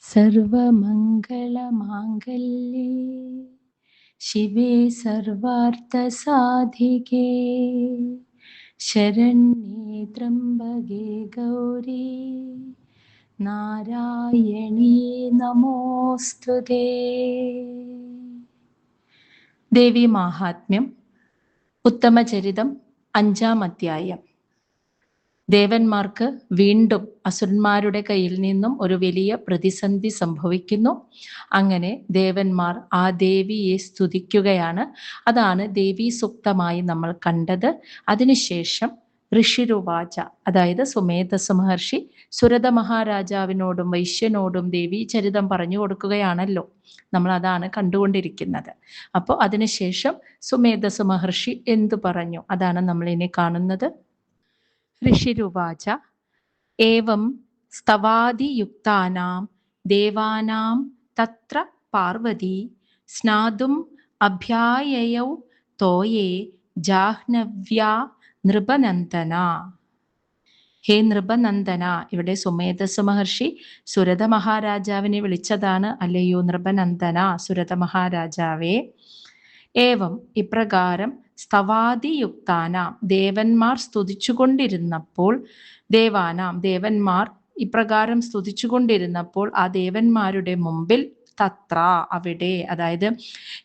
സർവമംഗളമാംഗല്യേ ശിവേ സർവാർത്ഥസാധികേ ശരണ്യേ ത്രംബകേ ഗൗരി നാരായണീ നമോസ്തുതേ. ദേവി മാഹാത്മ്യം ഉത്തമചരിതം 5-ാം അധ്യായം. ദേവന്മാർക്ക് വീണ്ടും അസുരന്മാരുടെ കയ്യിൽ നിന്നും ഒരു വലിയ പ്രതിസന്ധി സംഭവിക്കുന്നു. അങ്ങനെ ദേവന്മാർ ആ ദേവിയെ സ്തുതിക്കുകയാണ്. അതാണ് ദേവീ സൂക്തമായി നമ്മൾ കണ്ടത്. അതിനുശേഷം ഋഷിരുവാച, അതായത് സുമേധസ് മഹർഷി സുരത മഹാരാജാവിനോടും വൈശ്യനോടും ദേവീ ചരിതം പറഞ്ഞു കൊടുക്കുകയാണല്ലോ. നമ്മൾ അതാണ് കണ്ടുകൊണ്ടിരിക്കുന്നത്. അപ്പോൾ അതിനുശേഷം സുമേധസ് മഹർഷി എന്തു പറഞ്ഞു, അതാണ് നമ്മൾ ഇനി കാണുന്നത്. ഋഷിരുവാച ഏവം സ്തവാദിയുക്താനാം ദേവാനാം തത്ര പാർവതി സ്നാതും അഭ്യായയൗ തോയേ ജാഹ്നവ്യാ നൃപനന്ദന. ഹേ നൃപനന്ദന, ഇവിടെ സുമേധസ് മഹർഷി സുരത മഹാരാജാവിനെ വിളിച്ചതാണ്. അല്ലയോ നൃപനന്ദന, സുരത മഹാരാജാവേ. ഏവം ഇപ്രകാരം സ്തവാദിയുക്താനാം ദേവന്മാർ സ്തുതിച്ചുകൊണ്ടിരുന്നപ്പോൾ, ദേവന്മാർ ഇപ്രകാരം സ്തുതിച്ചുകൊണ്ടിരുന്നപ്പോൾ ആ ദേവന്മാരുടെ മുമ്പിൽ തത്ര, അവിടെ, അതായത്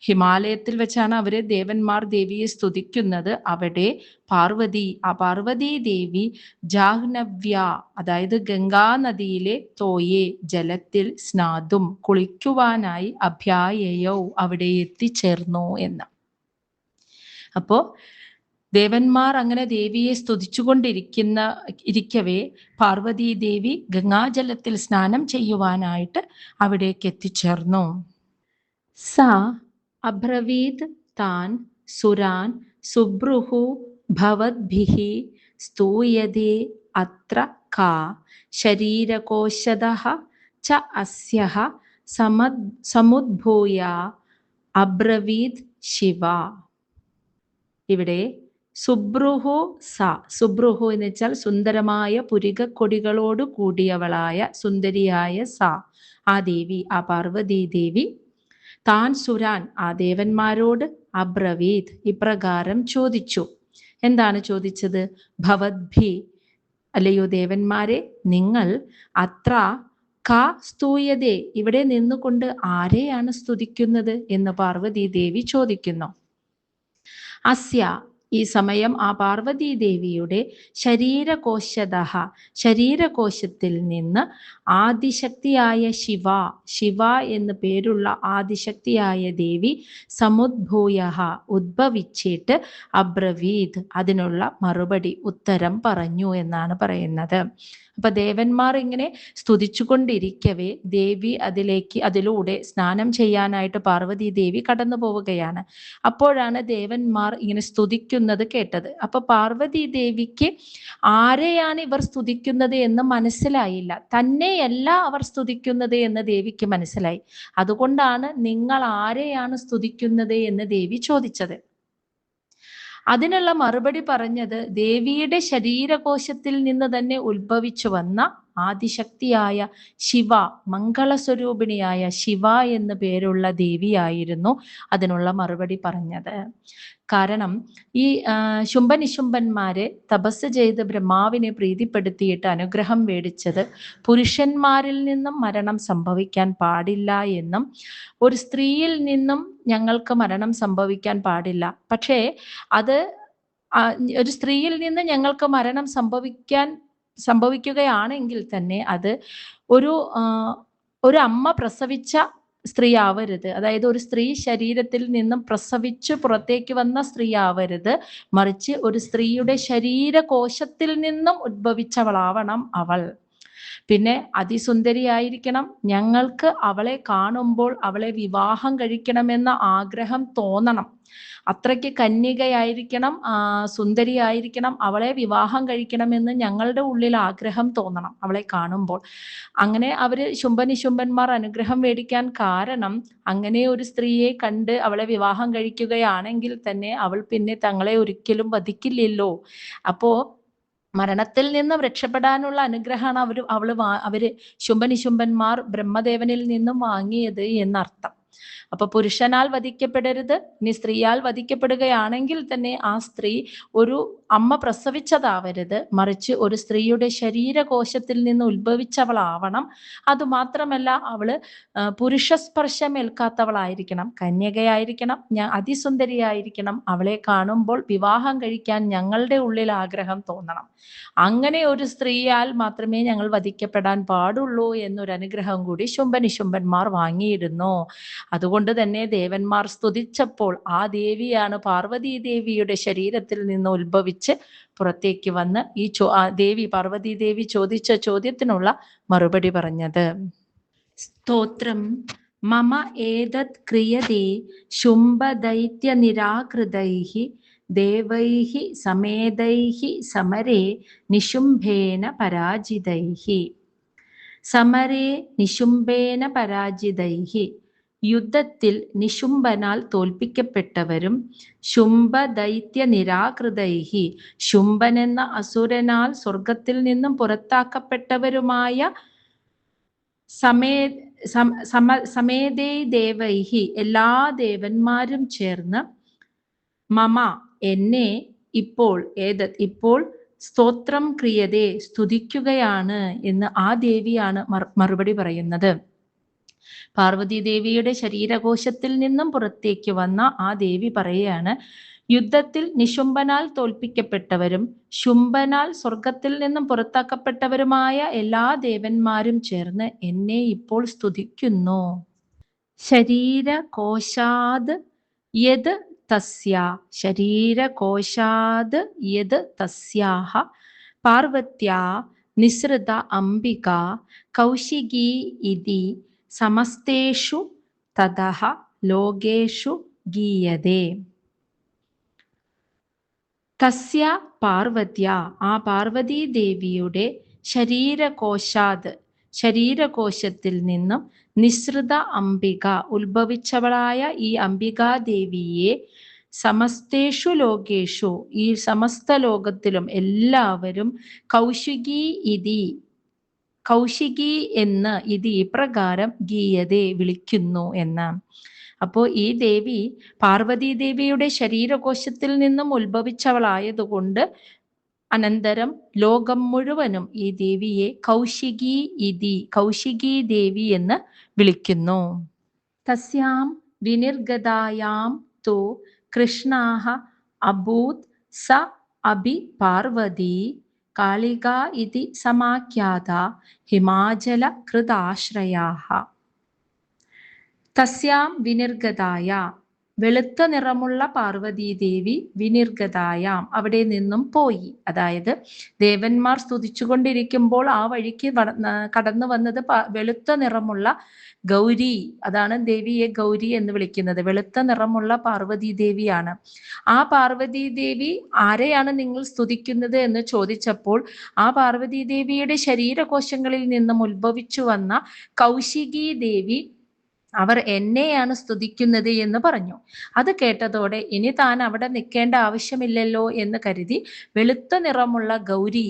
ഹിമാലയത്തിൽ വെച്ചാണ് അവര് ദേവന്മാർ ദേവിയെ സ്തുതിക്കുന്നത്. അവിടെ പാർവതി, ആ പാർവതി ദേവി ജാഹ്നവ്യ, അതായത് ഗംഗാ നദിയിലെ തോയെ, ജലത്തിൽ സ്നാതും കുളിക്കുവാനായി അഭ്യായയൗ, അവിടെ എത്തിച്ചേർന്നു എന്ന്. അപ്പോ ദേവന്മാർ അങ്ങനെ ദേവിയെ സ്തുതിച്ചുകൊണ്ടിരിക്കവേ പാർവതി ദേവി ഗംഗാജലത്തിൽ സ്നാനം ചെയ്യുവാനായിട്ട് അവിടേക്ക് എത്തിച്ചേർന്നു. സാ അബ്രവീത് താൻ സുരാൻ സുബ്രുഹു ഭവദ്ഭിഹി സ്തൂയതേ അത്ര കാ ശരീരകോശദഃ ച അസ്യഃ സമുദ്ഭൂയ അബ്രവീത് ശിവ. ഇവിടെ സുബ്രുഹു സ, സുബ്രുഹു എന്ന് വെച്ചാൽ സുന്ദരമായ പുരികക്കൊടികളോട് കൂടിയവളായ സുന്ദരിയായ സ, ആ ദേവി, ആ പാർവതി ദേവി, താൻ സുരാൻ, ആ ദേവന്മാരോട് അബ്രവീത്, ഇപ്രകാരം ചോദിച്ചു. എന്താണ് ചോദിച്ചത്? ഭവദ്ഭി, അല്ലയോ ദേവന്മാരെ, നിങ്ങൾ അത്ര കാ സ്തൂയതേ, ഇവിടെ നിന്നുകൊണ്ട് ആരെയാണ് സ്തുതിക്കുന്നത് എന്ന് പാർവതി ദേവി ചോദിക്കുന്നു. അസ്യ, ഈ സമയം ആ പാർവതി ദേവിയുടെ ശരീരകോശദഃ, ശരീരകോശത്തിൽ നിന്ന് ആദിശക്തിയായ ശിവ, ശിവ എന്ന് പേരുള്ള ആദിശക്തിയായ ദേവി സമുദ്ഭൂയഃ, ഉദ്ഭവിച്ചിട്ട് അബ്രവീത്, അതിനുള്ള മറുപടി, ഉത്തരം പറഞ്ഞു എന്നാണ് പറയുന്നത്. അപ്പൊ ദേവന്മാർ ഇങ്ങനെ സ്തുതിച്ചുകൊണ്ടിരിക്കവേ ദേവി അതിലൂടെ സ്നാനം ചെയ്യാനായിട്ട് പാർവതി ദേവി കടന്നു പോവുകയാണ്. അപ്പോഴാണ് ദേവന്മാർ ഇങ്ങനെ സ്തുതിക്കുന്നത് കേട്ടത്. അപ്പൊ പാർവതി ദേവിക്ക് ആരെയാണ് ഇവർ സ്തുതിക്കുന്നത് എന്ന് മനസ്സിലായില്ല. തന്നെയല്ല അവർ സ്തുതിക്കുന്നത് എന്ന് ദേവിക്ക് മനസ്സിലായി. അതുകൊണ്ടാണ് നിങ്ങൾ ആരെയാണ് സ്തുതിക്കുന്നത് എന്ന് ദേവി ചോദിച്ചത്. അതിനുള്ള മറുപടി പറഞ്ഞത് ദേവിയുടെ ശരീരകോശത്തിൽ നിന്ന് തന്നെ ഉത്ഭവിച്ചു വന്ന ആദിശക്തിയായ ശിവ, മംഗളസ്വരൂപിണിയായ ശിവ എന്ന് പേരുള്ള ദേവിയായിരുന്നു അതിനുള്ള മറുപടി പറഞ്ഞത്. കാരണം ഈ ശുംഭനിശുംഭന്മാരെ തപസ് ചെയ്ത് ബ്രഹ്മാവിനെ പ്രീതിപ്പെടുത്തിയിട്ട് അനുഗ്രഹം മേടിച്ചത് പുരുഷന്മാരിൽ നിന്നും മരണം സംഭവിക്കാൻ പാടില്ല എന്നും ഒരു സ്ത്രീയിൽ നിന്നും ഞങ്ങൾക്ക് മരണം സംഭവിക്കാൻ പാടില്ല, പക്ഷേ അത് ഒരു സ്ത്രീയിൽ നിന്ന് ഞങ്ങൾക്ക് മരണം സംഭവിക്കുകയാണെങ്കിൽ തന്നെ അത് ഒരു അമ്മ പ്രസവിച്ച സ്ത്രീ ആവരുത്. അതായത് ഒരു സ്ത്രീ ശരീരത്തിൽ നിന്നും പ്രസവിച്ച് പുറത്തേക്ക് വന്ന സ്ത്രീ ആവരുത്, മറിച്ച് ഒരു സ്ത്രീയുടെ ശരീരകോശത്തിൽ നിന്നും ഉദ്ഭവിച്ചവളാവണം അവൾ. പിന്നെ അതിസുന്ദരിയായിരിക്കണം. ഞങ്ങൾക്ക് അവളെ കാണുമ്പോൾ അവളെ വിവാഹം കഴിക്കണമെന്ന ആഗ്രഹം തോന്നണം. അത്രയ്ക്ക് കന്യകയായിരിക്കണം, സുന്ദരിയായിരിക്കണം, അവളെ വിവാഹം കഴിക്കണമെന്ന് ഞങ്ങളുടെ ഉള്ളിൽ ആഗ്രഹം തോന്നണം അവളെ കാണുമ്പോൾ. അങ്ങനെ അവര് ശുംഭനിശുംഭന്മാർ അനുഗ്രഹം മേടിക്കാൻ കാരണം, അങ്ങനെ ഒരു സ്ത്രീയെ കണ്ട് അവളെ വിവാഹം കഴിക്കുകയാണെങ്കിൽ തന്നെ അവൾ പിന്നെ തങ്ങളെ ഒരിക്കലും വധിക്കില്ലല്ലോ. അപ്പോ മരണത്തിൽ നിന്നും രക്ഷപ്പെടാനുള്ള അനുഗ്രഹമാണ് അവര് ശുംഭനിശുംഭന്മാർ ബ്രഹ്മദേവനിൽ നിന്നും വാങ്ങിയത് എന്നർത്ഥം. അപ്പൊ പുരുഷനാൽ വധിക്കപ്പെടരുത്. ഇനി സ്ത്രീയാൽ വധിക്കപ്പെടുകയാണെങ്കിൽ തന്നെ ആ സ്ത്രീ ഒരു അമ്മ പ്രസവിച്ചതാവരുത്, മറിച്ച് ഒരു സ്ത്രീയുടെ ശരീരകോശത്തിൽ നിന്ന് ഉത്ഭവിച്ചവളാവണം. അതുമാത്രമല്ല അവള് പുരുഷസ്പർശം ഏൽക്കാത്തവളായിരിക്കണം, കന്യകയായിരിക്കണം, അതിസുന്ദരിയായിരിക്കണം. അവളെ കാണുമ്പോൾ വിവാഹം കഴിക്കാൻ ഞങ്ങളുടെ ഉള്ളിൽ ആഗ്രഹം തോന്നണം. അങ്ങനെ ഒരു സ്ത്രീയാൽ മാത്രമേ ഞങ്ങൾ വധിക്കപ്പെടാൻ പാടുള്ളൂ എന്നൊരു അനുഗ്രഹം കൂടി ശുംഭനിശുംഭന്മാർ വാങ്ങിയിരുന്നു. അതുകൊണ്ട് തന്നെ ദേവന്മാർ സ്തുതിച്ചപ്പോൾ ആ ദേവിയാണ് പാർവതീ ദേവിയുടെ ശരീരത്തിൽ നിന്ന് ഉത്ഭവിച്ച് പുറത്തേക്ക് വന്ന് ഈ പാർവതീ ദേവി ചോദിച്ച ചോദ്യത്തിനുള്ള മറുപടി പറഞ്ഞത്. സ്തോത്രം മമ ഏതത് ക്രിയതേ ശുംഭദൈത്യ നിരാകൃതൈഃ ദേവൈഃ സമേതൈഃ സമരേ നിശുംഭേന പരാജിതൈഃ. സമരേ നിശുംഭേന പരാജിതൈഃ, യുദ്ധത്തിൽ നിശുംഭനാൽ തോൽപ്പിക്കപ്പെട്ടവരും ശുംഭദൈത്യ നിരാകൃതൈഃ, ശുംഭനെന്ന അസുരനാൽ സ്വർഗത്തിൽ നിന്നും പുറത്താക്കപ്പെട്ടവരുമായ സമേതൈ ദേവൈഃ, എല്ലാ ദേവന്മാരും ചേർന്ന് മമ എന്നെ ഇപ്പോൾ ഇപ്പോൾ സ്തോത്രം ക്രിയതേ സ്തുതിക്കുകയാണ് എന്ന് ആ ദേവിയാണ് മറുപടി പറയുന്നത്. പാർവതി ദേവിയുടെ ശരീരകോശത്തിൽ നിന്നും പുറത്തേക്ക് വന്ന ആ ദേവി പറയുകയാണ്, യുദ്ധത്തിൽ നിശുംഭനാൽ തോൽപ്പിക്കപ്പെട്ടവരും ശുംഭനാൽ സ്വർഗത്തിൽ നിന്നും പുറത്താക്കപ്പെട്ടവരുമായ എല്ലാ ദേവന്മാരും ചേർന്ന് എന്നെ ഇപ്പോൾ സ്തുതിക്കുന്നു. ശരീരകോശാത് യത് തസ്യ, ശരീരകോശാത് യത് തസ്യാഹ പാർവത്യാ നിസൃത അംബിക കൗശികീ ഇതി സമസ്തേഷു തതഃ ലോകേഷു ഗീയതേ. തസ്യ പാർവത്യ, ആ പാർവതീ ദേവിയുടെ ശരീരകോശാത്, ശരീരകോശത്തിൽ നിന്നും നിസൃത അംബിക, ഉത്ഭവിച്ചവളായ ഈ അംബികാദേവിയെ സമസ്തേഷു ലോകേഷു, ഈ സമസ്ത ലോകത്തിലും എല്ലാവരും കൗശികി ഇതി, കൗശികി എന്ന് ഇത് ഇപ്രകാരം ഗീയതേ വിളിക്കുന്നു എന്ന്. അപ്പോൾ ഈ ദേവി പാർവതീ ദേവിയുടെ ശരീരകോശത്തിൽ നിന്നും ഉത്ഭവിച്ചവളായതുകൊണ്ട് അനന്തരം ലോകം മുഴുവനും ഈ ദേവിയെ കൗശികി ഇതി, കൗശികി ദേവി എന്ന് വിളിക്കുന്നു. തസ്യാം വിനിർഗതായാം തു കൃഷ്ണാഹ അഭൂത് സ അഭി പാർവതി കാളിക ഇതി സമാഖ്യാത ഹിമാചല കൃതാശ്രയാഹ. തസ്യാം വിനിർഗതായ, വെളുത്ത നിറമുള്ള പാർവതീദേവി വിനിർഗതായാം, അവിടെ നിന്നും പോയി. അതായത് ദേവന്മാർ സ്തുതിച്ചുകൊണ്ടിരിക്കുമ്പോൾ ആ വഴിക്ക് കടന്നു വന്നത് വെളുത്ത നിറമുള്ള ഗൗരി, അതാണ് ദേവിയെ ഗൗരി എന്ന് വിളിക്കുന്നത്. വെളുത്ത നിറമുള്ള പാർവതീദേവിയാണ്. ആ പാർവതീദേവി ആരെയാണ് നിങ്ങൾ സ്തുതിക്കുന്നത് എന്ന് ചോദിച്ചപ്പോൾ ആ പാർവതീദേവിയുടെ ശരീരകോശങ്ങളിൽ നിന്നും ഉത്ഭവിച്ചു വന്ന കൗശികി ദേവി അവർ എന്നെയാണ് സ്തുതിക്കുന്നത് എന്ന് പറഞ്ഞു. അത് കേട്ടതോടെ ഇനി താൻ അവിടെ നിൽക്കേണ്ട ആവശ്യമില്ലല്ലോ എന്ന് കരുതി വെളുത്ത നിറമുള്ള ഗൗരി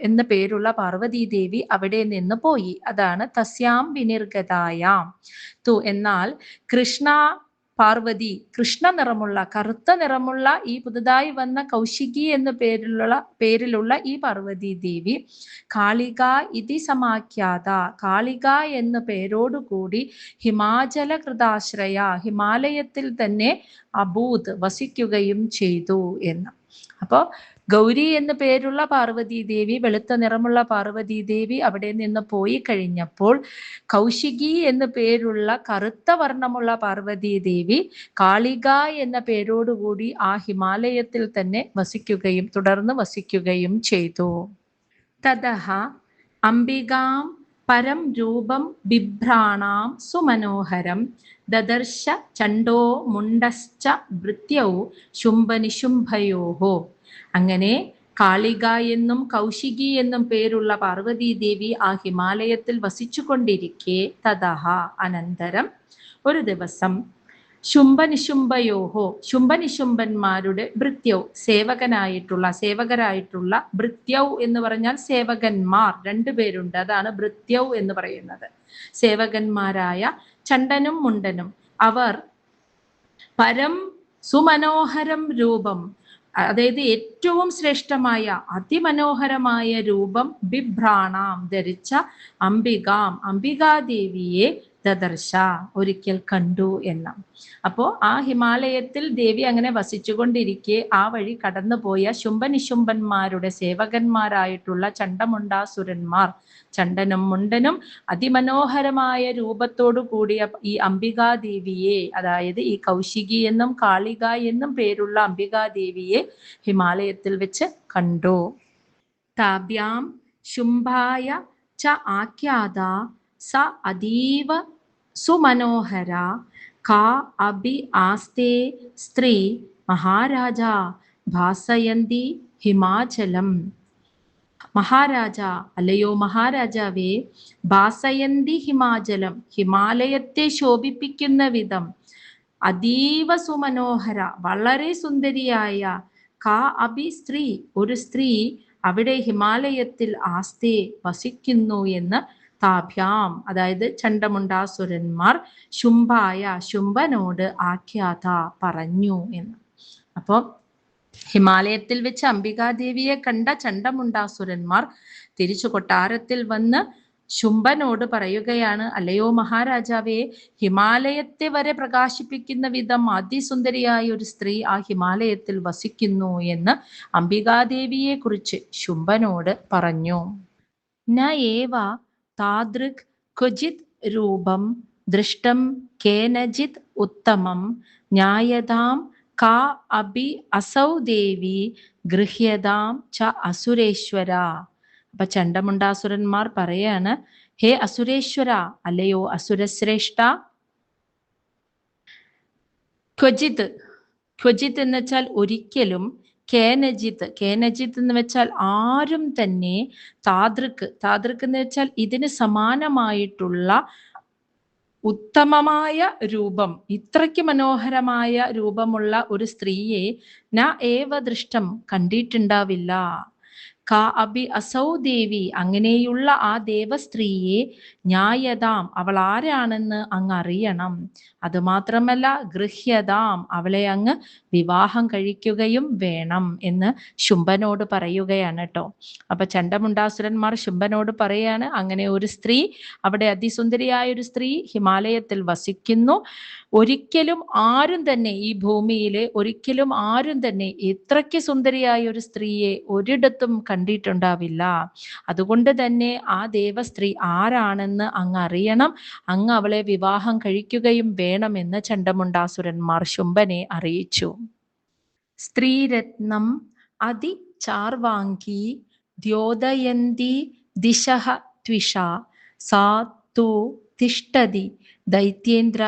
എന്ന പേരുള്ള പാർവതീദേവി അവിടെ നിന്ന് പോയി. അതാണ് തസ്യാം വിനിർഗതായാം തു. എന്നാൽ കൃഷ്ണ പാർവതി, കൃഷ്ണ നിറമുള്ള, കറുത്ത നിറമുള്ള ഈ പുതുതായി വന്ന കൗശികി എന്ന പേരിലുള്ള ഈ പാർവതി ദേവി കാളിക ഇതി സമാഖ്യാത, കാളിക എന്ന പേരോടുകൂടി ഹിമാചല കൃതാശ്രയ, ഹിമാലയത്തിൽ തന്നെ അഭൂത് വസിക്കുകയും ചെയ്തു എന്ന്. അപ്പോ ഗൗരി എന്ന പേരുള്ള പാർവതി ദേവി, വെളുത്ത നിറമുള്ള പാർവതി ദേവി അവിടെ നിന്ന് പോയി കഴിഞ്ഞപ്പോൾ കൗശികി എന്ന പേരുള്ള കറുത്ത വർണ്ണമുള്ള പാർവതി ദേവി കാളിക എന്ന പേരോടുകൂടി ആ ഹിമാലയത്തിൽ തന്നെ തുടർന്ന് വസിക്കുകയും ചെയ്തു. തതഃ അംബികാം പരം രൂപം ബിഭ്രാണാം സുമനോഹരം ദദർശ ചണ്ഡോ മുണ്ടശ്ച ഭൃത്യൗ ശുംഭനിശുംഭയോഹോ. അങ്ങനെ കാളിക എന്നും കൗശികി എന്നും പേരുള്ള പാർവതി ദേവി ആ ഹിമാലയത്തിൽ വസിച്ചു കൊണ്ടിരിക്കെ തതഃ അനന്തരം ഒരു ദിവസം ശുംഭനിശുംഭയോഹോ, ശുംഭനിശുംഭന്മാരുടെ ഭൃത്യൗ, സേവകരായിട്ടുള്ള ഭൃത്യൗ എന്ന് പറഞ്ഞാൽ സേവകന്മാർ രണ്ടുപേരുണ്ട്, അതാണ് ഭൃത്യൗ എന്ന് പറയുന്നത്. സേവകന്മാരായ ചണ്ഡനും മുണ്ടനും അവർ പരം സുമനോഹരം രൂപം, അതായത് ഏറ്റവും ശ്രേഷ്ഠമായ അതിമനോഹരമായ രൂപം ബിഭ്രാണാം ധരിച്ച അംബികാദേവിയെ ദദർശ ഒരിക്കൽ കണ്ടു എന്ന. അപ്പോ ആ ഹിമാലയത്തിൽ ദേവി അങ്ങനെ വസിച്ചുകൊണ്ടിരിക്കെ ആ വഴി കടന്നുപോയ ശുംഭനിശുംഭന്മാരുടെ സേവകന്മാരായിട്ടുള്ള ചണ്ഡമുണ്ടാസുരന്മാർ, ചണ്ഡനും മുണ്ടനും അതിമനോഹരമായ രൂപത്തോടു കൂടിയ ഈ അംബികാദേവിയെ, അതായത് ഈ കൗശികി എന്നും കാളിക എന്നും പേരുള്ള അംബികാദേവിയെ ഹിമാലയത്തിൽ വെച്ച് കണ്ടു. താഭ്യാം ശുംഭായ ച ആഖ്യാത സ അതീവ സുമനോഹര കാ അഭി ആസ്തേ സ്ത്രീ മഹാരാജ ഭാസയന്തി ഹിമാചലം. മഹാരാജ, അല്ലയോ മഹാരാജാവേ, ഭാസയന്തി ഹിമാചലം, ഹിമാലയത്തെ ശോഭിപ്പിക്കുന്ന വിധം, അതീവ സുമനോഹര, വളരെ സുന്ദരിയായ, കാ അഭി സ്ത്രീ, ഒരു സ്ത്രീ അവിടെ ഹിമാലയത്തിൽ ആസ്തേ വസിക്കുന്നു എന്ന് താഭ്യാം, അതായത് ചണ്ഡമുണ്ടാസുരന്മാർ ശുംഭായ, ശുംഭനോട് ആഖ്യാത പറഞ്ഞു എന്ന്. അപ്പോൾ ഹിമാലയത്തിൽ വെച്ച് അംബികാദേവിയെ കണ്ട ചണ്ഡമുണ്ടാസുരന്മാർ തിരിച്ചു കൊട്ടാരത്തിൽ വന്ന് ശുംഭനോട് പറയുകയാണ്, അല്ലയോ മഹാരാജാവേ, ഹിമാലയത്തെ വരെ പ്രകാശിപ്പിക്കുന്ന വിധം അതിസുന്ദരിയായ ഒരു സ്ത്രീ ആ ഹിമാലയത്തിൽ വസിക്കുന്നു എന്ന് അംബികാദേവിയെ കുറിച്ച് ശുംഭനോട് പറഞ്ഞു. ന ഏവ താദൃക് ക്വചിത് രൂപം ദൃഷ്ടം കേനചിത് ഉത്തമം ജ്ഞായതാം കാ അഭി അസൗ ദേവി ഗൃഹ്യതാം ച അസുരേശ്വര. അപ്പൊ ചണ്ഡമുണ്ടാസുരന്മാർ പറയാണ്, ഹേ അസുരേശ്വര, അല്ലയോ അസുരശ്രേഷ്ഠ, ക്വചിത്, ക്വചിത് എന്ന് വെച്ചാൽ ഒരിക്കലും, കേനജിത്ത്, കേനജിത്ത് എന്ന് വെച്ചാൽ ആരും തന്നെ, താദൃക്ക്, താദൃക്ക് എന്ന് വെച്ചാൽ ഇതിന് സമാനമായിട്ടുള്ള ഉത്തമമായ രൂപം, ഇത്രയ്ക്ക് മനോഹരമായ രൂപമുള്ള ഒരു സ്ത്രീയെ ന ഏവ ദൃഷ്ടം, കണ്ടിട്ടുണ്ടാവില്ല. കാ അഭി അസൗ ദേവി, അങ്ങനെയുള്ള ആ ദേവസ്ത്രീയെ ജ്ഞായതാം, അവൾ ആരാണെന്ന് അങ്ങ് അറിയണം. അതുമാത്രമല്ല ഗൃഹ്യതാം, അവളെ അങ്ങ് വിവാഹം കഴിക്കുകയും വേണം എന്ന് ശുംഭനോട് പറയുകയാണ് കേട്ടോ. അപ്പൊ ചണ്ഡമുണ്ടാസുരന്മാർ ശുംഭനോട് പറയാണ്, അങ്ങനെ ഒരു സ്ത്രീ, അവിടെ അതിസുന്ദരിയായ ഒരു സ്ത്രീ ഹിമാലയത്തിൽ വസിക്കുന്നു. ഒരിക്കലും ആരും തന്നെ ഈ ഭൂമിയിലെ ഒരിക്കലും ആരും തന്നെ ഇത്രയ്ക്ക് സുന്ദരിയായ ഒരു സ്ത്രീയെ ഒരിടത്തും കണ്ടിട്ടുണ്ടാവില്ല. അതുകൊണ്ട് തന്നെ ആ ദേവസ്ത്രീ ആരാണെന്ന് അങ്ങ് അറിയണം, അങ്ങ് അവളെ വിവാഹം കഴിക്കുകയും വേണമെന്ന് ചണ്ഡമുണ്ടാസുരന്മാർ ശുംഭനെ അറിയിച്ചു. സ്ത്രീരത്നം അതി ചാർവാംഗി ദ്യോതയന്തി ദിശഃ ത്വിഷ സാ തു തിഷ്ഠതി ദൈത്യേന്ദ്ര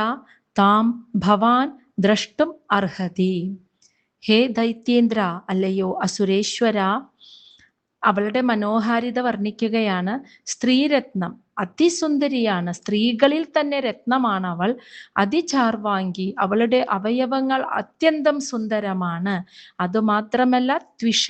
താം ഭവാൻ ദ്രഷ്ടും അർഹതി. ഹേ ദൈത്യേന്ദ്ര, അല്ലയോ അസുരേശ്വര, അവളുടെ മനോഹാരിത വർണ്ണിക്കുകയാണ്. സ്ത്രീരത്നം, അതിസുന്ദരിയാണ്, സ്ത്രീകളിൽ തന്നെ രത്നമാണ് അവൾ. അതിചാർവാംഗി, അവളുടെ അവയവങ്ങൾ അത്യന്തം സുന്ദരമാണ്. അതുമാത്രമല്ല ത്വിഷ,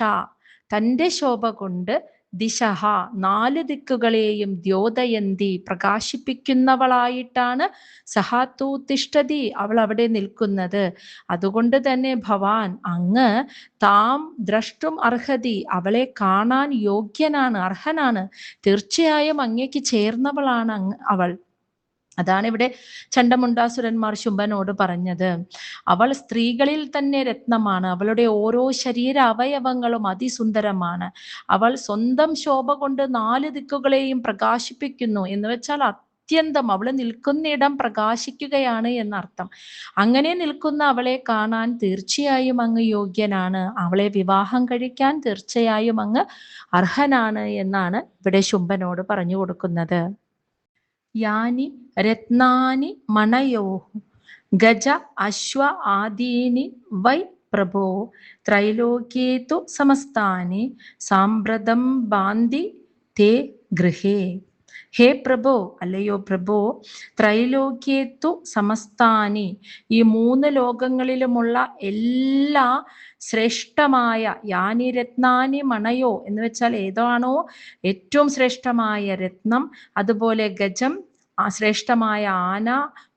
തൻ്റെ ശോഭ കൊണ്ട്, ദിശഹ, 4 ദിക്കുകളെയും ദ്യോതയന്തി, പ്രകാശിപ്പിക്കുന്നവളായിട്ടാണ്, സഹാത്തു തിഷ്ഠതി, അവൾ അവിടെ നിൽക്കുന്നത്. അതുകൊണ്ട് തന്നെ ഭവാൻ, അങ്ങ് താം ദ്രഷ്ടും അർഹതി, അവളെ കാണാൻ യോഗ്യനാണ്, അർഹനാണ്, തീർച്ചയായും അങ്ങേക്ക് ചേർന്നവളാണ് അവൾ. അതാണ് ഇവിടെ ചണ്ഡമുണ്ടാസുരന്മാർ ശുംഭനോട് പറഞ്ഞത്. അവൾ സ്ത്രീകളിൽ തന്നെ രത്നമാണ്, അവളുടെ ഓരോ ശരീര അവയവങ്ങളും അതിസുന്ദരമാണ്. അവൾ സ്വന്തം ശോഭ കൊണ്ട് 4 ദിക്കുകളെയും പ്രകാശിപ്പിക്കുന്നു എന്ന് വെച്ചാൽ അത്യന്തം, അവള് നിൽക്കുന്നിടം പ്രകാശിക്കുകയാണ് എന്നർത്ഥം. അങ്ങനെ നിൽക്കുന്ന അവളെ കാണാൻ തീർച്ചയായും അങ്ങ് യോഗ്യനാണ്, അവളെ വിവാഹം കഴിക്കാൻ തീർച്ചയായും അങ്ങ് അർഹനാണ് എന്നാണ് ഇവിടെ ശുംഭനോട് പറഞ്ഞു കൊടുക്കുന്നത്. യാനി രത്നാനി മണയോ ഗജ അശ്വ ആദീനി വൈ പ്രഭോ ത്രൈലോക്യേതു സമസ്താനി സാമ്പ്രതം ബാന്തി തേ ഗൃഹേ. ഹേ പ്രഭോ, അല്ലയോ പ്രഭോ, ത്രൈലോക്യേത്തു സമസ്താനി, ഈ 3 ലോകങ്ങളിലുമുള്ള എല്ലാ ശ്രേഷ്ഠമായ യാനി രത്നാനി മണയോ എന്ന് വെച്ചാൽ ഏതാണോ ഏറ്റവും ശ്രേഷ്ഠമായ രത്നം, അതുപോലെ ഗജം, ശ്രേഷ്ഠമായ ആന,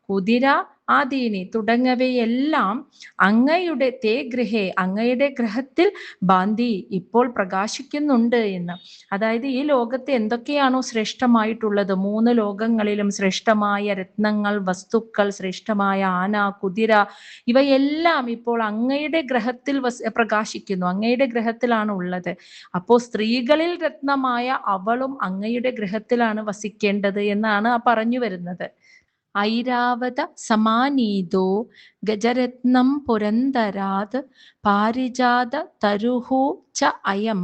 കുതിര ആദീനി തുടങ്ങിയവയെല്ലാം അങ്ങയുടെ തേ ഗൃഹേ, അങ്ങയുടെ ഗ്രഹത്തിൽ ബാന്തി ഇപ്പോൾ പ്രകാശിക്കുന്നുണ്ട് എന്ന്. അതായത് ഈ ലോകത്ത് എന്തൊക്കെയാണോ ശ്രേഷ്ഠമായിട്ടുള്ളത്, 3 ലോകങ്ങളിലും ശ്രേഷ്ഠമായ രത്നങ്ങൾ, വസ്തുക്കൾ, ശ്രേഷ്ഠമായ ആന, കുതിര, ഇവയെല്ലാം ഇപ്പോൾ അങ്ങയുടെ ഗ്രഹത്തിൽ പ്രകാശിക്കുന്നു, അങ്ങയുടെ ഗ്രഹത്തിലാണ് ഉള്ളത്. അപ്പോൾ സ്ത്രീകളിൽ രത്നമായ അവളും അങ്ങയുടെ ഗ്രഹത്തിലാണ് വസിക്കേണ്ടത് എന്നാണ് പറഞ്ഞു വരുന്നത്. ഐരാവത സമാനീതോ ഗജരത്നം പുരന്തരാത് പാരിജാത തരുഹു ച അയം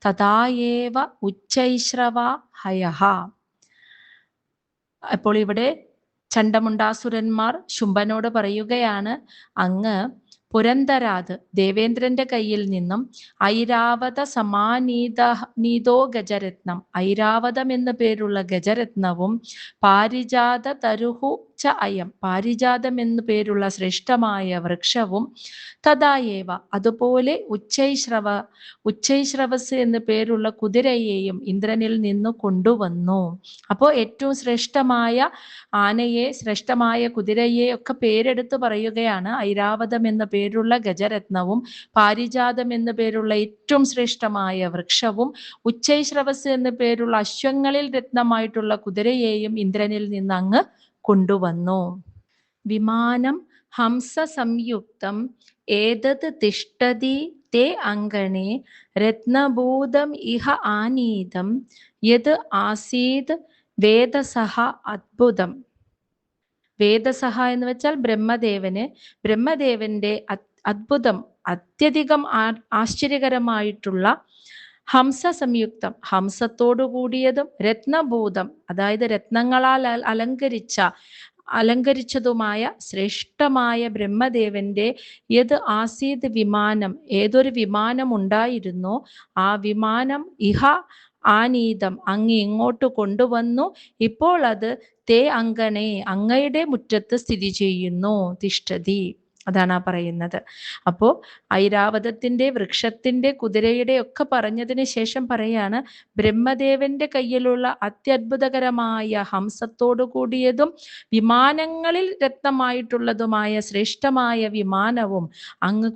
തഥായേവ ഉച്ചൈശ്രവ ഹയഃ. അപ്പോൾ ഇവിടെ ചണ്ഡമുണ്ടാസുരന്മാർ ശുംഭനോട് പറയുകയാണ്, അങ്ങ് പുരന്തരാത് ദേവേന്ദ്രന്റെ കയ്യിൽ നിന്നും ഐരാവത സമാനീതോ ഗജരത്നം, ഐരാവതം എന്നു പേരുള്ള ഗജരത്നവും പാരിജാത തരുഹു ച അയം, പാരിജാതം എന്നു പേരുള്ള ശ്രേഷ്ഠമായ വൃക്ഷവും തഥായേവ അതുപോലെ ഉച്ചൈശ്രവസ് എന്നു പേരുള്ള കുതിരയെയും ഇന്ദ്രനിൽ നിന്നു കൊണ്ടുവന്നു. അപ്പോൾ ഏറ്റവും ശ്രേഷ്ഠമായ ആനയെ, ശ്രേഷ്ഠമായ കുതിരയെ ഒക്കെ പേരെടുത്ത് പറയുകയാണ്. ഐരാവതം എന്ന പേരുള്ള ഗജരത്നവും പാരിജാതം എന്നു പേരുള്ള ഏറ്റവും ശ്രേഷ്ഠമായ വൃക്ഷവും ഉച്ചൈശ്രവസ് എന്നു പേരുള്ള അശ്വങ്ങളിൽ രത്നമായിട്ടുള്ള കുതിരയെയും ഇന്ദ്രനിൽ നിന്ന് അങ്ങ് കൊണ്ടുവന്നു. വിമാനം ഹംസ സംയുക്തം ഏതത് തിഷ്ടതി തേ അങ്കണേ രത്നഭൂതം ഇഹ ആനീതം യത് ആസീത് വേദസഹ അദ്ഭുതം. വേദസഹ എന്ന് വെച്ചാൽ ബ്രഹ്മദേവന്റെ അദ്ഭുതം, അത്യധികം ആശ്ചര്യകരമായിട്ടുള്ള ഹംസ സംയുക്തം, ഹംസത്തോടു കൂടിയതും രത്നഭൂതം, അതായത് രത്നങ്ങളാൽ അലങ്കരിച്ചതുമായ ശ്രേഷ്ഠമായ ബ്രഹ്മദേവന്റെ യത് ആസീത് വിമാനം, ഏതൊരു വിമാനം ഉണ്ടായിരുന്നോ ആ വിമാനം ഇഹ ആനീതം അങ്ങ് ഇങ്ങോട്ട് കൊണ്ടുവന്നു, ഇപ്പോൾ അത് തേ അങ്കണേ അങ്ങയുടെ മുറ്റത്ത് സ്ഥിതി ചെയ്യുന്നു, തിഷ്ഠതി, അതാണ് ആ പറയുന്നത്. അപ്പോൾ ഐരാവതത്തിന്റെ, വൃക്ഷത്തിന്റെ, കുതിരയുടെ ഒക്കെ പറഞ്ഞതിന് ശേഷം പറയാണ്, ബ്രഹ്മദേവന്റെ കയ്യിലുള്ള അത്യത്ഭുതകരമായ ഹംസത്തോടു കൂടിയതും വിമാനങ്ങളിൽ രത്നമായിട്ടുള്ളതുമായ ശ്രേഷ്ഠമായ വിമാനവും അങ്ങ്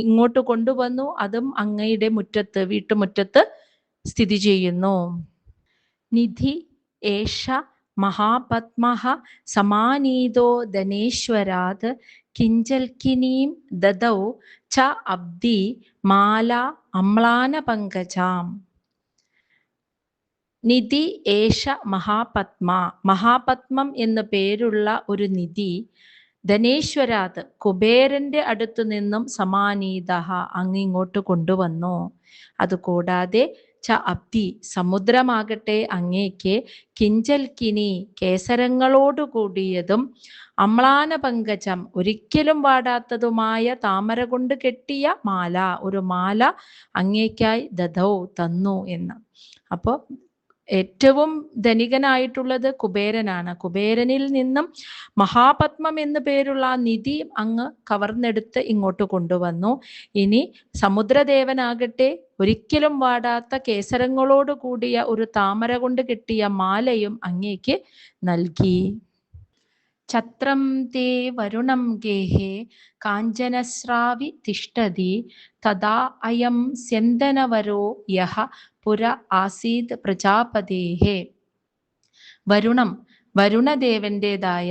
ഇങ്ങോട്ട് കൊണ്ടുവന്നു, അതും അങ്ങയുടെ മുറ്റത്ത്, വീട്ടുമുറ്റത്ത് സ്ഥിതി ചെയ്യുന്നു. നിധി ഏഷ മഹാപത്മഃ സമാനീതോ ധനേശ്വരാത് കിഞ്ചൽക്കിനീം ദദൗ ച അബ്ദി മാല അമ്ലാനപങ്കജാം. നിധി ഏഷ മഹാപത്മ, മഹാപത്മം എന്നു പേരുള്ള ഒരു നിധി ധനേശ്വരാത് കുബേരന്റെ അടുത്തു നിന്നും സമാനീത അങ്ങിങ്ങോട്ട് കൊണ്ടുവന്നു. അതുകൂടാതെ ച അബ്ദി സമുദ്രമാകട്ടെ അങ്ങേക്ക് കിഞ്ചൽക്കിനി കേസരങ്ങളോടുകൂടിയതും അമ്ലാനപങ്കജം ഒരിക്കലും വാടാത്തതുമായ താമര കൊണ്ട് കെട്ടിയ മാല, ഒരു മാല അങ്ങേക്കായി ദദൗ തന്നു എന്ന്. അപ്പോൾ ഏറ്റവും ധനികനായിട്ടുള്ളത് കുബേരനാണ്. കുബേരനിൽ നിന്നും മഹാപത്മം എന്നു പേരുള്ള ആ നിധി അങ്ങ് കവർന്നെടുത്ത് ഇങ്ങോട്ട് കൊണ്ടുവന്നു. ഇനി സമുദ്രദേവനാകട്ടെ ഒരിക്കലും വാടാത്ത കേസരങ്ങളോട് കൂടിയ ഒരു താമര കൊണ്ട് കെട്ടിയ മാലയും അങ്ങേക്ക് നൽകി. ഛത്രം തേ വരുണം ഗേഹേ കാഞ്ചനസ്രാവി തിഷ്ഠതി തഥാ അയം സ്യന്തനവരോ യഹ പുര ആസീത് പ്രജാപതേഹേ. വരുണദേവന്റേതായ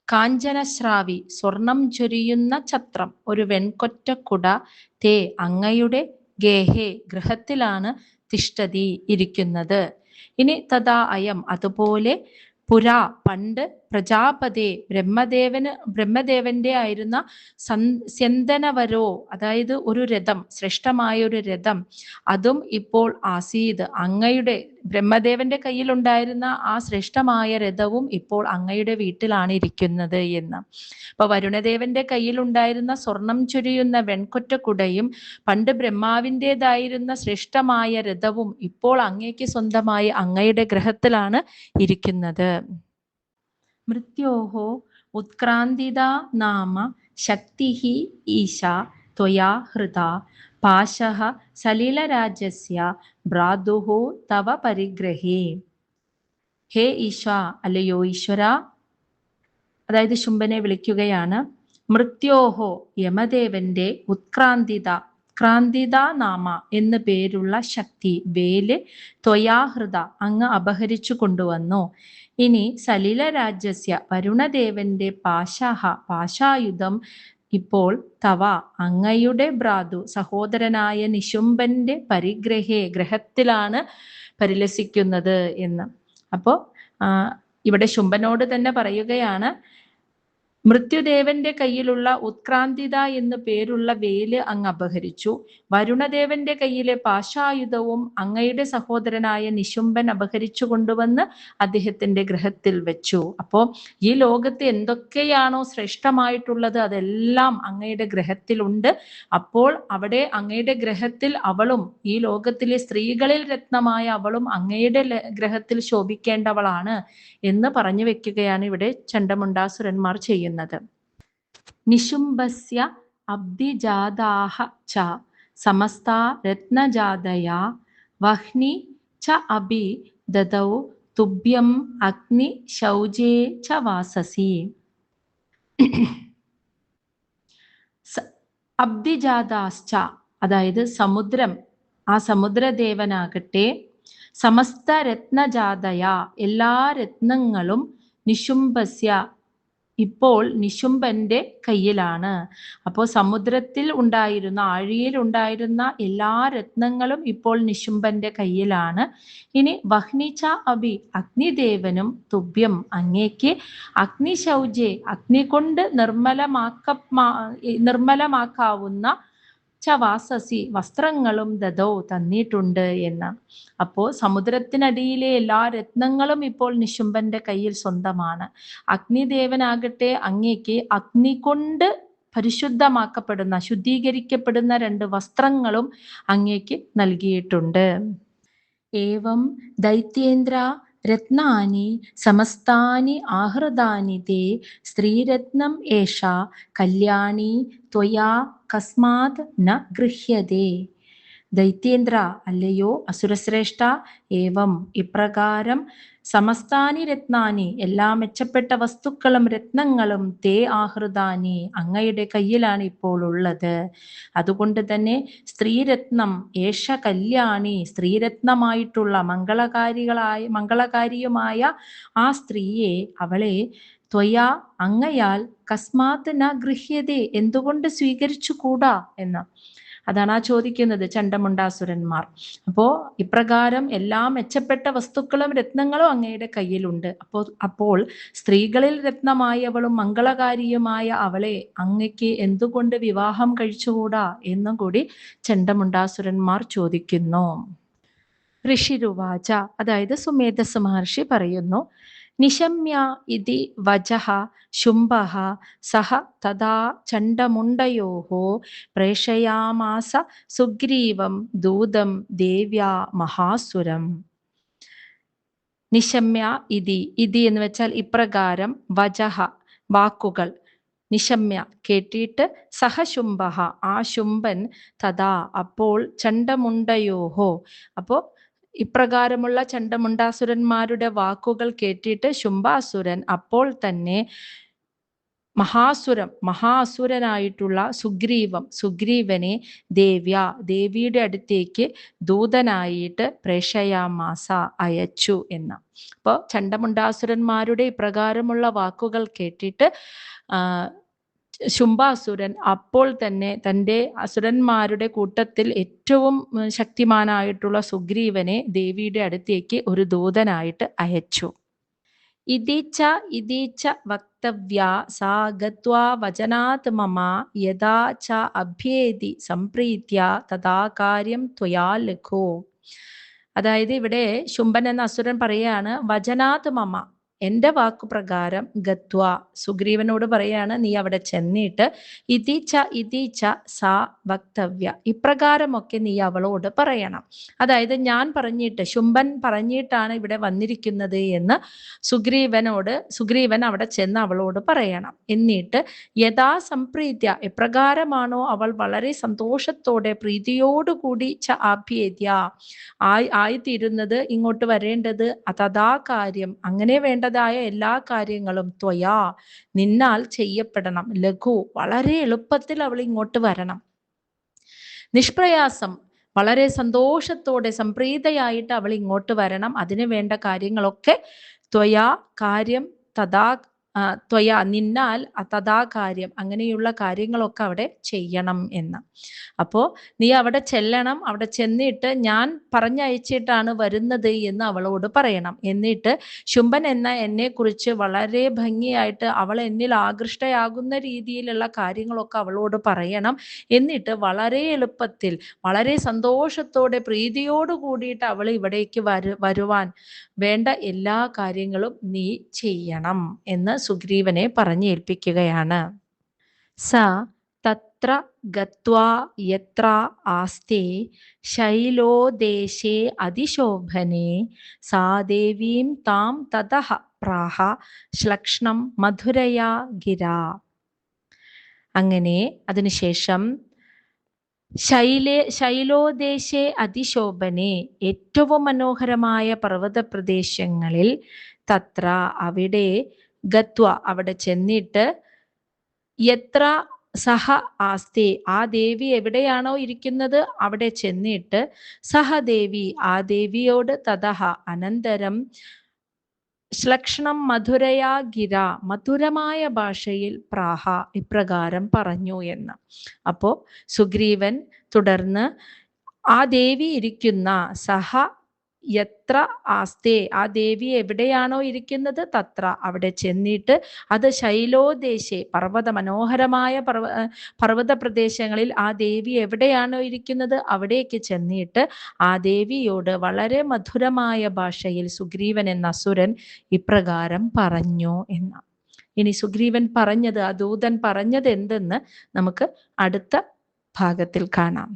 കാഞ്ചനശ്രാവി സ്വർണം ചൊരിയുന്ന ഛത്രം, ഒരു വെൺകൊറ്റക്കുട, തേ അങ്ങയുടെ ഗേഹേ ഗൃഹത്തിലാണ് തിഷ്ഠതി ഇരിക്കുന്നത്. ഇനി തഥാ അയം അതുപോലെ പുരാ പണ്ട് പ്രജാപതേ ബ്രഹ്മദേവന്റെ ആയിരുന്ന സ്യന്തനവരോ, അതായത് ഒരു രഥം, ശ്രേഷ്ഠമായ ഒരു രഥം, അതും ഇപ്പോൾ ആസീത് അങ്ങയുടെ ബ്രഹ്മദേവന്റെ കയ്യിലുണ്ടായിരുന്ന ആ ശ്രേഷ്ഠമായ രഥവും ഇപ്പോൾ അങ്ങയുടെ വീട്ടിലാണ് ഇരിക്കുന്നത് എന്ന്. അപ്പൊ വരുണദേവന്റെ കയ്യിലുണ്ടായിരുന്ന സ്വർണം ചൊരിയുന്ന വെൺകൊറ്റക്കുടയും പണ്ട് ബ്രഹ്മാവിൻ്റെതായിരുന്ന ശ്രേഷ്ഠമായ രഥവും ഇപ്പോൾ അങ്ങയ്ക്ക് സ്വന്തമായി അങ്ങയുടെ ഗ്രഹത്തിലാണ് ഇരിക്കുന്നത്. മൃത്യോഹോ ഉത്ക്രാന്തിതാ നാമ ശക്തിഃ ഈശാ ത്വയാ ഹൃതാ പാശഃ സലിലരാജസ്യ ഭ്രാതുഃ തവ പരിഗ്രഹേ. ഹേ ഈശ, അല്ലയോ ഈശ്വര, അതായത് ശുംഭനെ വിളിക്കുകയാണ്. മൃത്യോഹോ, യമദേവന്റെ ഉത്ക്രാന്തിത നാമ എന്ന് പേരുള്ള ശക്തി, വേല്, ത്വയാഹൃത അങ്ങ് അപഹരിച്ചു കൊണ്ടുവന്നു. ഇനി സലിലരാജ്യസ്യ വരുണദേവന്റെ പാശായുധം ഇപ്പോൾ തവ അങ്ങയുടെ ഭ്രാതു സഹോദരനായ നിശുംഭന്റെ ഗ്രഹത്തിലാണ് പരിലസിക്കുന്നത് എന്ന്. അപ്പോ ഇവിടെ ശുംഭനോട് തന്നെ പറയുകയാണ്, മൃത്യുദേവന്റെ കയ്യിലുള്ള ഉത്ക്രാന്തിത എന്ന് പേരുള്ള വേല് അങ്ങ് അപഹരിച്ചു. വരുണദേവന്റെ കയ്യിലെ പാശായുധവും അങ്ങയുടെ സഹോദരനായ നിശുംഭൻ അപഹരിച്ചു കൊണ്ടുവന്ന് അദ്ദേഹത്തിന്റെ ഗ്രഹത്തിൽ വെച്ചു. അപ്പോ ഈ ലോകത്ത് എന്തൊക്കെയാണോ ശ്രേഷ്ഠമായിട്ടുള്ളത് അതെല്ലാം അങ്ങയുടെ ഗ്രഹത്തിലുണ്ട്. അപ്പോൾ അവിടെ അങ്ങയുടെ ഗ്രഹത്തിൽ അവളും, ഈ ലോകത്തിലെ സ്ത്രീകളിൽ രത്നമായ അവളും അങ്ങയുടെ ഗ്രഹത്തിൽ ശോഭിക്കേണ്ടവളാണ് എന്ന് പറഞ്ഞു വെക്കുകയാണ് ഇവിടെ ചണ്ഡമുണ്ടാസുരന്മാർ ചെയ്യുന്നത്. നിശുംഭസ്യ അബ്ധിജാതാഃ ച സമസ്താ രത്നജാതയാ വഹ്നി ച അഭി ദദൗ തുഭ്യം അഗ്നി ശൗചേ ച വാസസി. അബ്ധിജാതാശ്ച, അതായത് സമുദ്രം, ആ സമുദ്രദേവനാകട്ടെ, സമസ്ത രത്നജാതയ എല്ലാ രത്നങ്ങളും, നിശുംഭസ്യ ഇപ്പോൾ നിശുംഭന്റെ കയ്യിലാണ്. അപ്പോൾ സമുദ്രത്തിൽ ഉണ്ടായിരുന്ന, ആഴിയിൽ ഉണ്ടായിരുന്ന എല്ലാ രത്നങ്ങളും ഇപ്പോൾ നിശുംഭന്റെ കയ്യിലാണ്. ഇനി വഹ്നിച്ച അഭി, അഗ്നിദേവനും തുഭ്യം അങ്ങേക്ക്, അഗ്നിശൗചേ അഗ്നി കൊണ്ട് നിർമ്മലമാക്കാവുന്ന ചവാസസി വസ്ത്രങ്ങളും ദദോ തന്നിട്ടുണ്ട് എന്ന്. അപ്പോൾ സമുദ്രത്തിനടിയിലെ എല്ലാ രത്നങ്ങളും ഇപ്പോൾ നിശുംഭന്റെ കയ്യിൽ സ്വന്തമാണ്. അഗ്നിദേവനാകട്ടെ അങ്ങേക്ക് അഗ്നി കൊണ്ട് പരിശുദ്ധമാക്കപ്പെടുന്ന, ശുദ്ധീകരിക്കപ്പെടുന്ന 2 വസ്ത്രങ്ങളും അങ്ങേക്ക് നൽകിയിട്ടുണ്ട്. ഏവം ദൈത്യേന്ദ്ര രത്നാനി സമസ്താനി ആഹൃതാനി തേ സ്ത്രീരത്നം ഏഷാ കല്യാണി ത്വയാ കസ്മാത് ന ഗൃഹ്യതേ. ദൈത്യേന്ദ്ര, അല്ലയോ അസുരശ്രേഷ്ഠ, ഏവം ഇപ്രകാരം, സമസ്താനി രത്നാനി എല്ലാ മെച്ചപ്പെട്ട വസ്തുക്കളും രത്നങ്ങളും, തേ ആഹൃതാനി അങ്ങയുടെ കയ്യിലാണ് ഇപ്പോൾ ഉള്ളത്. അതുകൊണ്ട് തന്നെ സ്ത്രീരത്നം ഏഷ കല്യാണി, സ്ത്രീരത്നമായിട്ടുള്ള മംഗളകാരിയുമായ ആ സ്ത്രീയെ, അവളെ, ത്വയാ അങ്ങയാൽ, കസ്മാത് ന ഗൃഹ്യതേ എന്തുകൊണ്ട് സ്വീകരിച്ചുകൂടാ എന്ന്. അതാണ് ആ ചോദിക്കുന്നത് ചണ്ഡമുണ്ടാസുരന്മാർ. അപ്പോ ഇപ്രകാരം എല്ലാ മെച്ചപ്പെട്ട വസ്തുക്കളും രത്നങ്ങളും അങ്ങയുടെ കയ്യിലുണ്ട്. അപ്പോൾ സ്ത്രീകളിൽ രത്നമായവളും മംഗളകാരിയുമായ അവളെ അങ്ങയ്ക്ക് എന്തുകൊണ്ട് വിവാഹം കഴിച്ചുകൂടാ എന്നും കൂടി ചണ്ഡമുണ്ടാസുരന്മാർ ചോദിക്കുന്നു. ഋഷിരുവാച, അതായത് സുമേധസ് മഹർഷി പറയുന്നു, നിശമ്യ ഇതി വചഃ ശുംഭഃ സഹ തഥാ ചണ്ഡമുണ്ടയോഃ പ്രേഷയാമാസ സുഗ്രീവം ദൂതം ദേവ്യാ മഹാസുരം. നിശമ്യ ഇതി എന്ന് വെച്ചാൽ ഇപ്രകാരം, വചഃ വാക്കുകൾ, നിശമ്യ കേട്ടിട്ട്, സഹ ശുംഭഃ ആ ശുംഭൻ, തഥാ അപ്പോൾ, ചണ്ഡമുണ്ടയോഹോ അപ്പോൾ ഇപ്രകാരമുള്ള ചണ്ഡമുണ്ടാസുരന്മാരുടെ വാക്കുകൾ കേട്ടിട്ട് ശുംഭാസുരൻ അപ്പോൾ തന്നെ മഹാസുരനായിട്ടുള്ള സുഗ്രീവനെ ദേവിയുടെ അടുത്തേക്ക് ദൂതനായിട്ട് പ്രേഷയാമാസ അയച്ചു എന്ന്. അപ്പോൾ ചണ്ഡമുണ്ടാസുരന്മാരുടെ ഇപ്രകാരമുള്ള വാക്കുകൾ കേട്ടിട്ട് ശുംഭാസുരൻ അപ്പോൾ തന്നെ തൻ്റെ അസുരന്മാരുടെ കൂട്ടത്തിൽ ഏറ്റവും ശക്തിമാനായിട്ടുള്ള സുഗ്രീവനെ ദേവിയുടെ അടുത്തേക്ക് ഒരു ദൂതനായിട്ട് അയച്ചു. ഇതീച്ച വക്തവ്യ സാ ഗത്വാ വചനാത് മമ യഥാ ച അഭ്യേതി സംപ്രീത്യ തഥാ കാര്യം ത്വയാ ലഘോ. അതായത് ഇവിടെ ശുംഭൻ എന്ന അസുരൻ പറയാണ്, വചനാത് മമ, എന്റെ വാക്കുപ്രകാരം ഗത്വ, സുഗ്രീവനോട് പറയാണ്, നീ അവിടെ ചെന്നിട്ട് ഇതീച്ച സാ വക്തവ്യ, ഇപ്രകാരമൊക്കെ നീ അവളോട് പറയണം. അതായത് ഞാൻ പറഞ്ഞിട്ട്, ശുംഭൻ പറഞ്ഞിട്ടാണ് ഇവിടെ വന്നിരിക്കുന്നത് എന്ന് സുഗ്രീവൻ അവിടെ ചെന്ന് അവളോട് പറയണം. എന്നിട്ട് യഥാ സംപ്രീത്യ, എപ്രകാരമാണോ അവൾ വളരെ സന്തോഷത്തോടെ പ്രീതിയോടുകൂടി ച ആഭ്യേദ്യ, ആയിത്തീരുന്നത്, ഇങ്ങോട്ട് വരേണ്ടത്, തഥാ കാര്യം, അങ്ങനെ വേണ്ടതായ എല്ലാ കാര്യങ്ങളും ത്വയാ, നിന്നാൽ ചെയ്യപ്പെടണം, ലഘു, വളരെ എളുപ്പത്തിൽ അവൾ ഇങ്ങോട്ട് വരണം, നിഷ്പ്രയാസം, വളരെ സന്തോഷത്തോടെ സംപ്രീതയായിട്ട് അവൾ ഇങ്ങോട്ട് വരണം, അതിന് വേണ്ട കാര്യങ്ങളൊക്കെ ത്വയാ കാര്യം തഥാ ത്വയാ, നിന്നാൽ തഥാ കാര്യം, അങ്ങനെയുള്ള കാര്യങ്ങളൊക്കെ അവിടെ ചെയ്യണം എന്ന്. അപ്പോൾ നീ അവിടെ ചെല്ലണം, അവിടെ ചെന്നിട്ട് ഞാൻ പറഞ്ഞയച്ചിട്ടാണ് വരുന്നത് എന്ന് അവളോട് പറയണം. എന്നിട്ട് ശുംഭൻ എന്ന എന്നെക്കുറിച്ച് വളരെ ഭംഗിയായിട്ട് അവൾ എന്നിൽ ആകൃഷ്ടയാകുന്ന രീതിയിലുള്ള കാര്യങ്ങളൊക്കെ അവളോട് പറയണം. എന്നിട്ട് വളരെ എളുപ്പത്തിൽ, വളരെ സന്തോഷത്തോടെ പ്രീതിയോട് കൂടിയിട്ട് അവൾ ഇവിടേക്ക് വരുവാൻ വേണ്ട എല്ലാ കാര്യങ്ങളും നീ ചെയ്യണം എന്ന് സുഗ്രീവനെ പറഞ്ഞേൽപ്പിക്കുകയാണ്. സ തത്ര ഗത്വാ യത്ര ആസ്തേ ശൈലോദേശേ അതിശോഭനെ സാ ദേവീം താം തതഃ പ്രാഹ ശ്ലക്ഷ്ണം മധുരയാ ഗിരാ. അങ്ങനെ അതിനുശേഷം ശൈലോദേശേ അതിശോഭനെ, ഏറ്റവും മനോഹരമായ പർവ്വത പ്രദേശങ്ങളിൽ, തത്ര, അവിടെ, ഗത്വ, അവിടെ ചെന്നിട്ട്, യത്ര സഹ ആസ്തേ, ആ ദേവി എവിടെയാണോ ഇരിക്കുന്നത് അവിടെ ചെന്നിട്ട്, സഹദേവി, ആ ദേവിയോട്, തതഹ, അനന്തരം, ശ്ലക്ഷ്ണം മധുരയാ ഗിര, മധുരമായ ഭാഷയിൽ പ്രാഹ, ഇപ്രകാരം പറഞ്ഞു എന്ന്. അപ്പോ സുഗ്രീവൻ തുടർന്ന് ആ ദേവി ഇരിക്കുന്ന, സഹ യത്ര ആസ്തേ, ആ ദേവി എവിടെയാണോ ഇരിക്കുന്നത്, തത്ര, അവിടെ ചെന്നിട്ട്, അത് ശൈലോദേശേ, മനോഹരമായ പർവ്വത പ്രദേശങ്ങളിൽ ആ ദേവി എവിടെയാണോ ഇരിക്കുന്നത് അവിടേക്ക് ചെന്നിട്ട് ആ ദേവിയോട് വളരെ മധുരമായ ഭാഷയിൽ സുഗ്രീവൻ എന്ന അസുരൻ ഇപ്രകാരം പറഞ്ഞു എന്ന്. ഇനി സുഗ്രീവൻ പറഞ്ഞത്, ആ ദൂതൻ പറഞ്ഞത് എന്തെന്ന് നമുക്ക് അടുത്ത ഭാഗത്തിൽ കാണാം.